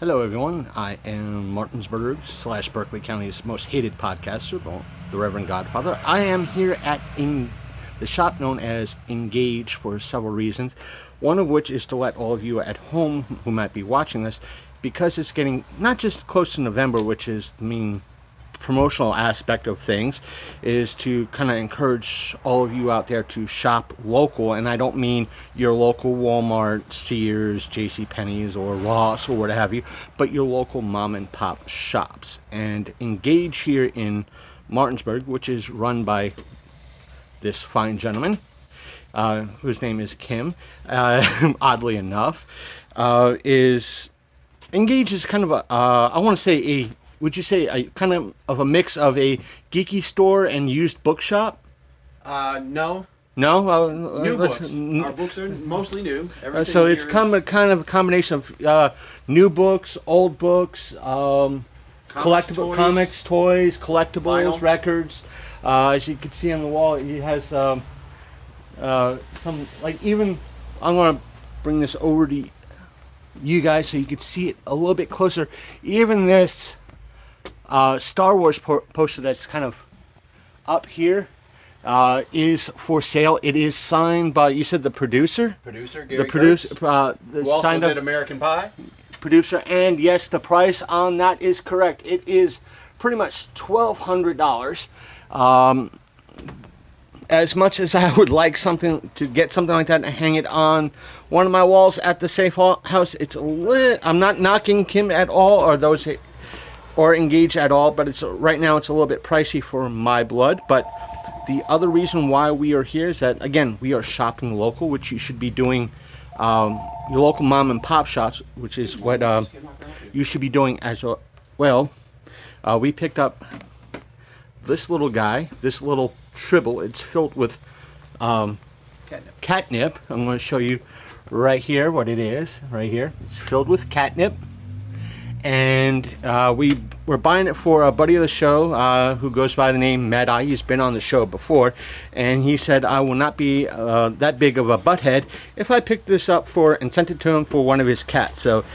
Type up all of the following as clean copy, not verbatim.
Hello, everyone. I am Martinsburg / Berkeley County's most hated podcaster, the Reverend Godfather. I am here at the shop known as Engage for several reasons. One of which is to let all of you at home who might be watching this, because it's getting not just close to November, which is the main promotional aspect of things, is to kind of encourage all of you out there to shop local. And I don't mean your local Walmart, Sears, JCPenney's, or Ross, or what have you, but your local mom and pop shops. And Engage here in Martinsburg, which is run by this fine gentleman, whose name is Kim, oddly enough, is Engage is kind of a, I want to say a, would you say a kind of a mix of a geeky store and used bookshop? No. No? New books. Our books are mostly new. So it's kind of a combination of new books, old books, collectible toys, comics, toys, collectibles, vinyl. records. As you can see on the wall, he has some, like, even, I'm going to bring this over to you guys so you can see it a little bit closer. Even this Star Wars poster that's kind of up here is for sale. It is signed by, you said, the producer? Gary The producer, who also signed did up American Pie. producer, and yes, the price on that is correct. It is pretty much $1,200. As much as I would like something to get something like that and hang it on one of my walls at the safe house, it's I'm not knocking Kim at all, or those or Engage at all, but it's right now it's a little bit pricey for my blood. But the other reason why we are here is that, again, we are shopping local, which you should be doing. Your local mom and pop shops, which is what you should be doing as well. We picked up this little guy, this little tribble. It's filled with catnip. I'm going to show you right here what it is. Right here, it's filled with catnip, and we're buying it for a buddy of the show who goes by the name Mad Eye. He's been on the show before, and he said I will not be that big of a butthead if I picked this up and sent it to him for one of his cats. So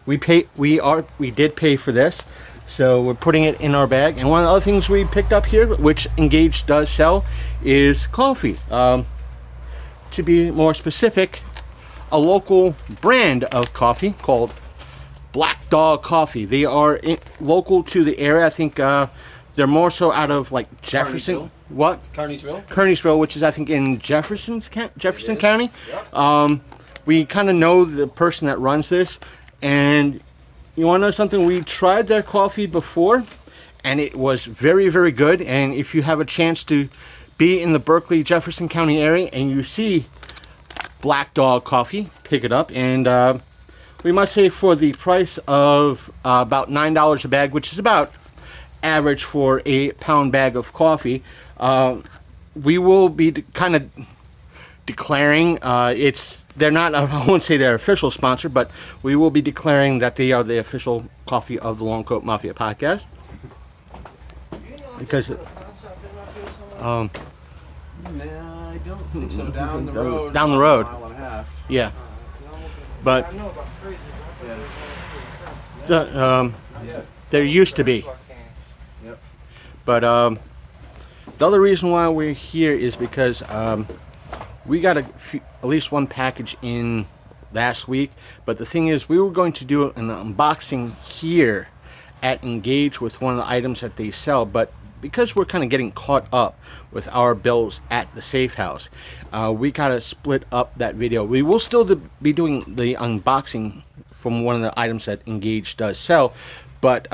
we did pay for this. So we're putting it in our bag. And one of the other things we picked up here, which Engage does sell, is coffee. To be more specific, a local brand of coffee called Black Dog Coffee. They are local to the area. I think they're more so out of, like, Jefferson. Kearneysville. What? Kearneysville, which is, I think, in Jefferson County. Yep. We kind of know the person that runs this, and you want to know something? We tried their coffee before, and it was very, very good. And if you have a chance to be in the Berkeley, Jefferson County area and you see Black Dog Coffee, pick it up. And we must say, for the price of about $9 a bag, which is about average for a pound bag of coffee, we will be kind of declaring, they're not, I won't say they're official sponsor, but we will be declaring that they are the official coffee of the Long Coat Mafia podcast. Because Nah, I don't think so. Down the road. Down the road. A mile and a half. yeah, but there used to be. Yep. But the other reason why we're here is because we got at least one package in last week. But the thing is, we were going to do an unboxing here at Engage with one of the items that they sell. But because we're kind of getting caught up with our bills at the safe house, we got to split up that video. We will still be doing the unboxing from one of the items that Engage does sell, but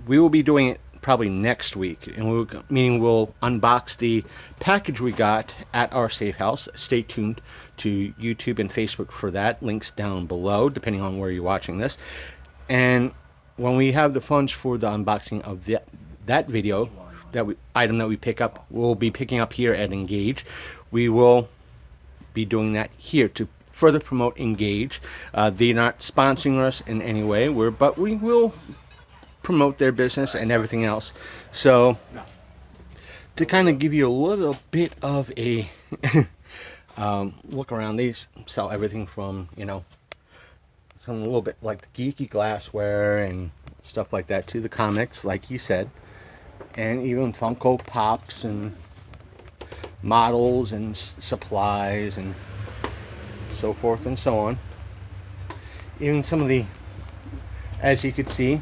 we will be doing it probably next week, and we'll unbox the package we got at our safe house. Stay tuned to YouTube and Facebook for that. Links down below, depending on where you're watching this. And when we have the funds for the unboxing of that video, item that we pick up, we'll be picking up here at Engage. We will be doing that here to further promote Engage. They're not sponsoring us in any way, but we will promote their business and everything else. So to kind of give you a little bit of a look around, they sell everything from, some a little bit like the geeky glassware and stuff like that to the comics, like you said, and even Funko Pops and models and supplies and so forth and so on. Even some of the, as you could see,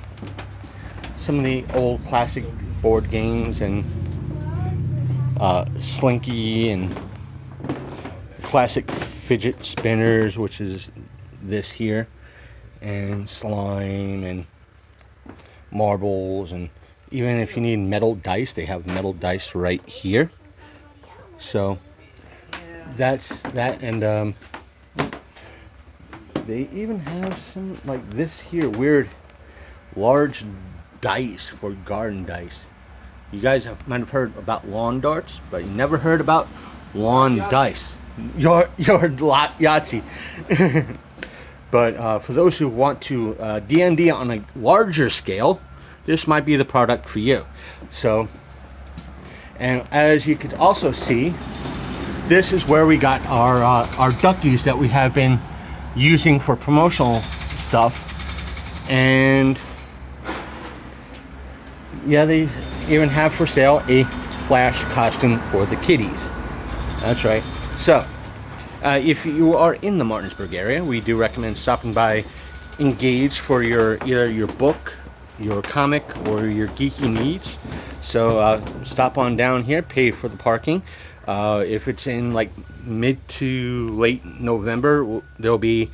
some of the old classic board games and Slinky and classic fidget spinners, which is this here, and slime and marbles, and even if you need metal dice, they have metal dice right here. So that's that. And they even have some like this here weird large dice for garden dice. You guys might have heard about lawn darts, but you never heard about lawn dice. Your Yahtzee. But for those who want to D&D on a larger scale, this might be the product for you. So, and as you could also see, this is where we got our duckies that we have been using for promotional stuff. And yeah, they even have for sale a Flash costume for the kiddies. That's right. So, if you are in the Martinsburg area, we do recommend stopping by Engage for your either your book, your comic, or your geeky needs. So stop on down here, pay for the parking. If it's in like mid to late November, there'll be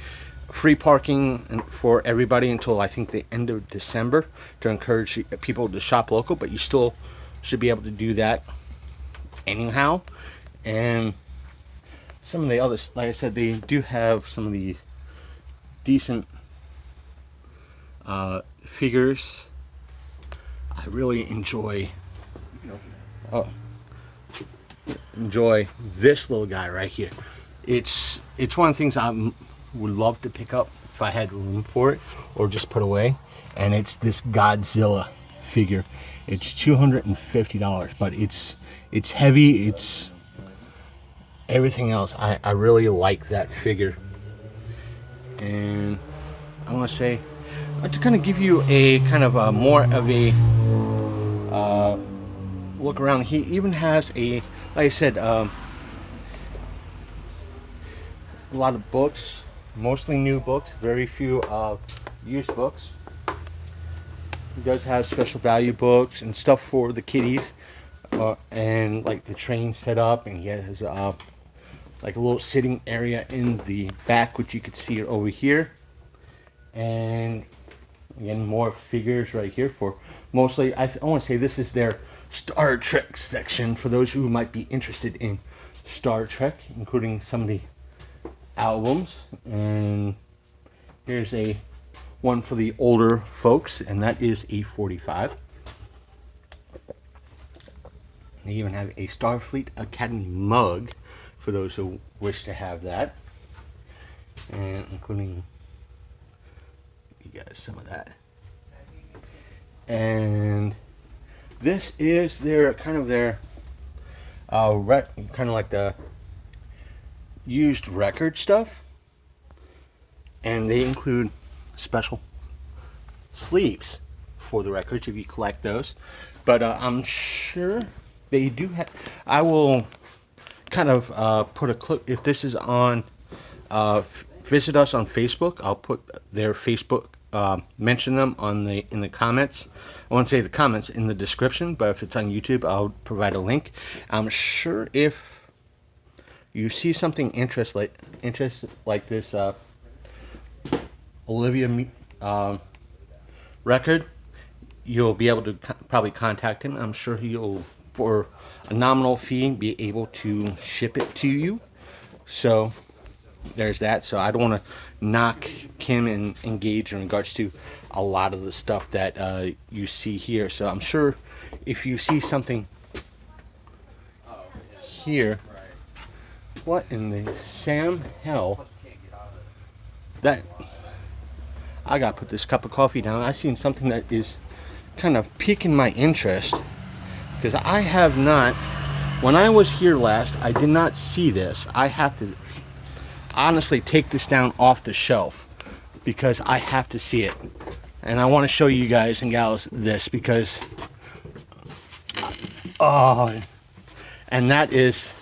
free parking for everybody until I think the end of December to encourage people to shop local, but you still should be able to do that anyhow. And some of the others, like I said, they do have some of the decent figures. I really enjoy this little guy right here. It's one of the things I would love to pick up if I had room for it, or just put away. And it's this Godzilla figure. It's $250, but it's heavy. It's everything else. I really like that figure. And I want to say, to kind of give you a kind of a more of a look around. He even has a, like I said, a lot of books, mostly new books, very few used books. He does have special value books and stuff for the kiddies, and like the train set up, and he has like a little sitting area in the back, which you could see over here. And again, more figures right here for mostly, I want to say this is their Star Trek section for those who might be interested in Star Trek, including some of the albums. And here's a one for the older folks, and that is a 45. They even have a Starfleet Academy mug for those who wish to have that, and including you guys some of that. And this is their kind of their kind of like the used record stuff, and they include special sleeves for the records if you collect those. But I'm sure they do have, I will kind of put a clip, if this is on visit us on Facebook, I'll put their Facebook, mention them on in the comments. I won't say the comments, in the description, but if it's on YouTube, I'll provide a link. I'm sure if you see something interest like this Olivia record, you'll be able to probably contact him. I'm sure he'll, for a nominal fee, be able to ship it to you. So there's that. So I don't want to knock Kim and Engage in regards to a lot of the stuff that you see here. So I'm sure if you see something here, what in the Sam hell, that I gotta put this cup of coffee down. I seen something that is kind of piquing my interest, because I have not, when I was here last, I did not see this. I have to honestly take this down off the shelf, because I have to see it. And I want to show you guys and gals this because, oh, and that is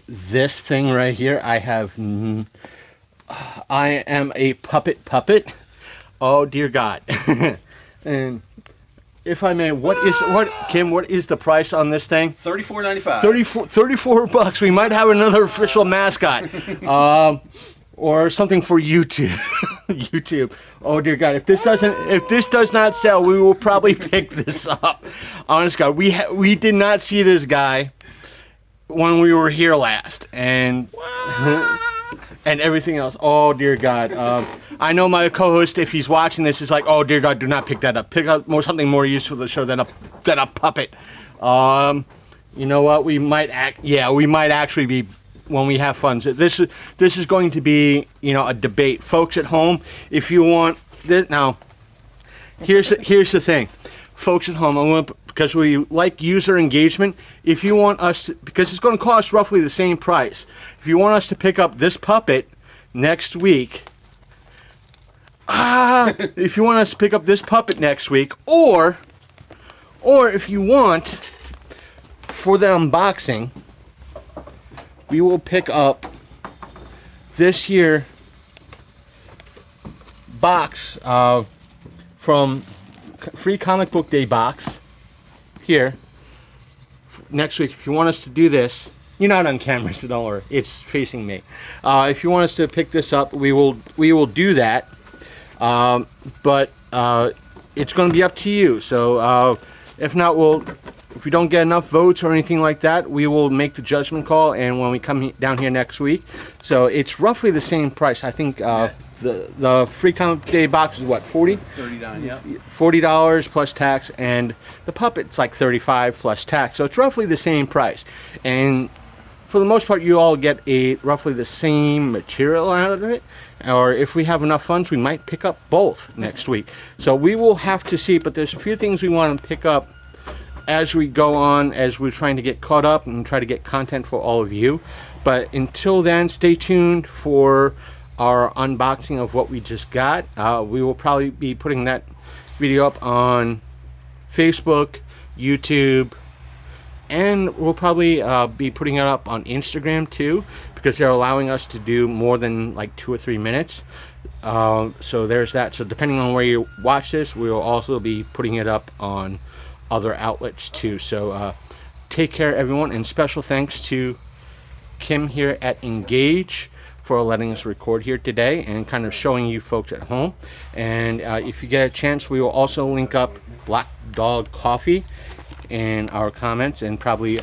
this thing right here. I am a puppet. Oh dear God. And if I may, Kim, what is the price on this thing? $34.95. 34 bucks. We might have another official mascot. Or something for YouTube. YouTube. Oh dear God! If this does not sell, we will probably pick this up. Honest God, we did not see this guy when we were here last, and everything else. Oh dear God! I know my co-host, if he's watching this, is like, oh dear God, do not pick that up. Pick up something more useful to show than a puppet. You know what? We might actually be. When we have fun. So this is going to be, you know, a debate. Folks at home, if you want this, now here's the thing. Folks at home, because we like user engagement, if you want us to, because it's going to cost roughly the same price. If you want us to pick up this puppet next week, if you want us to pick up this puppet next week, or if you want for the unboxing, we will pick up this here box from Free Comic Book Day box here next week. If you want us to do this, you're not on camera, so don't worry. It's facing me. If you want us to pick this up, we will do that. But it's going to be up to you. So if not, if we don't get enough votes or anything like that, we will make the judgment call, and when we come down here next week. So it's roughly the same price. I think the Free Comic Day box is what, $40? $39, yeah. $40 plus tax, and the puppet's like $35 plus tax. So it's roughly the same price. And for the most part, you all get roughly the same material out of it. Or if we have enough funds, we might pick up both next week. So we will have to see, but there's a few things we want to pick up as we go on, as we're trying to get caught up and try to get content for all of you. But until then, stay tuned for our unboxing of what we just got. We will probably be putting that video up on Facebook, YouTube, and we'll probably be putting it up on Instagram too, because they're allowing us to do more than like 2 or 3 minutes. So there's that. So depending on where you watch this, we will also be putting it up on other outlets too. So take care, everyone, and special thanks to Kim here at Engage for letting us record here today and kind of showing you folks at home. And if you get a chance, we will also link up Black Dog Coffee in our comments, and probably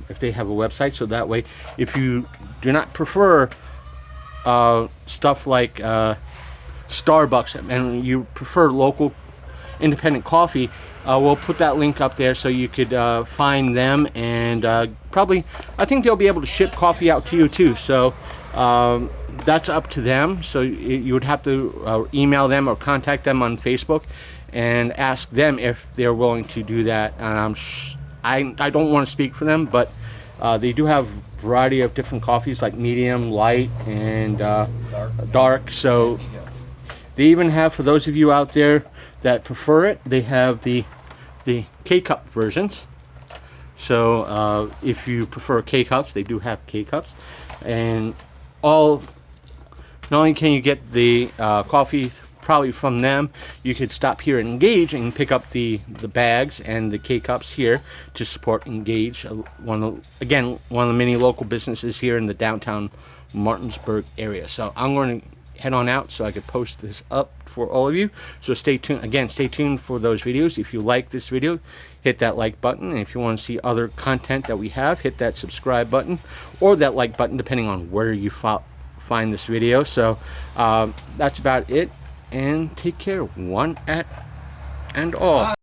if they have a website, so that way if you do not prefer stuff like Starbucks and you prefer local independent coffee, we'll put that link up there so you could find them, and probably I think they'll be able to ship coffee out to you too. So that's up to them. So you would have to email them or contact them on Facebook and ask them if they're willing to do that. And I don't want to speak for them, but they do have a variety of different coffees, like medium, light, and dark. So they even have, for those of you out there that prefer it, they have the K-cup versions. So if you prefer K-cups, they do have K-cups. And not only can you get the coffee probably from them, you could stop here and Engage and pick up the bags and the K-cups here to support Engage, one of the many local businesses here in the downtown Martinsburg area. So I'm going to head on out so I could post this up for all of you. So stay tuned. Again, stay tuned for those videos. If you like this video, hit that like button, and if you want to see other content that we have, hit that subscribe button or that like button, depending on where you find this video. So that's about it, and take care, one and all.